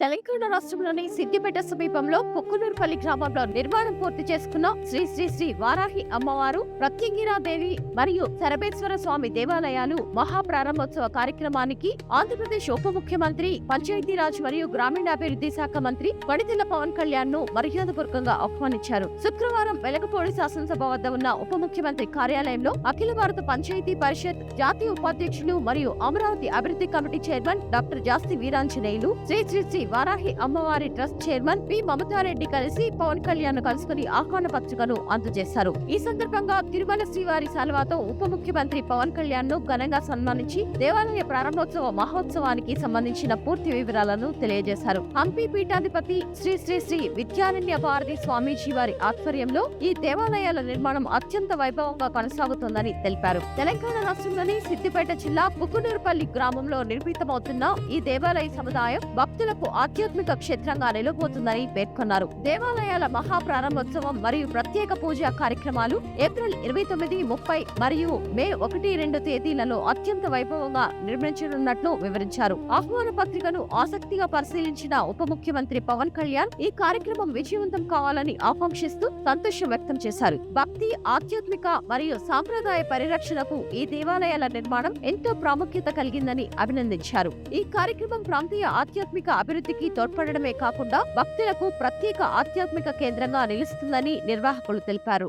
తెలంగాణ రాష్ట్రంలోని సిద్దిపేట సమీపంలో పొక్కునూరుపల్లి గ్రామంలో నిర్మాణం పూర్తి చేసుకున్న శ్రీ శ్రీ శ్రీ వారాహి అమ్మవారు, ప్రత్యంగిరాదేవి మరియు సరబేశ్వర స్వామి దేవాలయాలు మహా ప్రారంభోత్సవ కార్యక్రమానికి ఆంధ్రప్రదేశ్ ఉప ముఖ్యమంత్రి, పంచాయతీరాజ్ మరియు గ్రామీణాభివృద్ధి శాఖ మంత్రి కొణిదెల పవన్ కళ్యాణ్ ను మర్యాదపూర్వకంగా ఆహ్వానించారు. శుక్రవారం వెలగపూడి శాసనసభ వద్ద ఉన్న ఉప ముఖ్యమంత్రి కార్యాలయంలో అఖిల భారత పంచాయతీ పరిషత్ జాతీయ ఉపాధ్యక్షులు మరియు అమరావతి అభివృద్ధి కమిటీ చైర్మన్ డాక్టర్ జాస్తి వీరాంజనేయులు, శ్రీ శ్రీ శ్రీ వారాహి అమ్మవారి ట్రస్ట్ చైర్మన్ పి మమతారెడ్డి కలిసి పవన్ కళ్యాణ్ కలుసుకుని ఆహ్వాన పత్రికను అందజేశారు. ఈ సందర్భంగా తిరుమల శ్రీవారి శాలువాతో ఉప ముఖ్యమంత్రి పవన్ కళ్యాణ్ ను ఘనంగా సన్మానించి దేవాలయ ప్రారంభోత్సవ మహోత్సవానికి సంబంధించిన పూర్తి వివరాలను తెలియజేశారు. హంపి పీఠాధిపతి శ్రీ శ్రీ శ్రీ విద్యారణ్య భారతి స్వామీజీ వారి ఆధ్వర్యంలో ఈ దేవాలయాల నిర్మాణం అత్యంత వైభవంగా కొనసాగుతోందని తెలిపారు. తెలంగాణ రాష్ట్రంలోని సిద్దిపేట జిల్లా పొక్కునూరుపల్లి గ్రామంలో నిర్మితమవుతున్న ఈ దేవాలయ సముదాయం భక్తులకు ఆధ్యాత్మిక క్షేత్రంగా నిలబోతుందని పేర్కొన్నారు. దేవాలయాల మహా ప్రారంభోత్సవం మరియు ప్రత్యేక పూజా కార్యక్రమాలు ఏప్రిల్ 29, 30 మరియు మే 1, 2 తేదీలలో అత్యంత వైభవంగా నిర్మించనున్నట్లు వివరించారు. ఆహ్వాన పత్రికను ఆసక్తిగా పరిశీలించిన ఉప ముఖ్యమంత్రి పవన్ కళ్యాణ్ ఈ కార్యక్రమం విజయవంతం కావాలని ఆకాంక్షిస్తూ సంతోషం వ్యక్తం చేశారు. భక్తి, ఆధ్యాత్మిక మరియు సాంప్రదాయ పరిరక్షణకు ఈ దేవాలయాల నిర్మాణం ఎంతో ప్రాముఖ్యత కలిగిందని అభినందించారు. ఈ కార్యక్రమం ప్రాంతీయ ఆధ్యాత్మిక అభివృద్ధికి తోడ్పడమే కాకుండా భక్తులకు ప్రత్యేక ఆధ్యాత్మిక కేంద్రంగా నిలుస్తుందని నిర్వాహకులు తెలిపారు.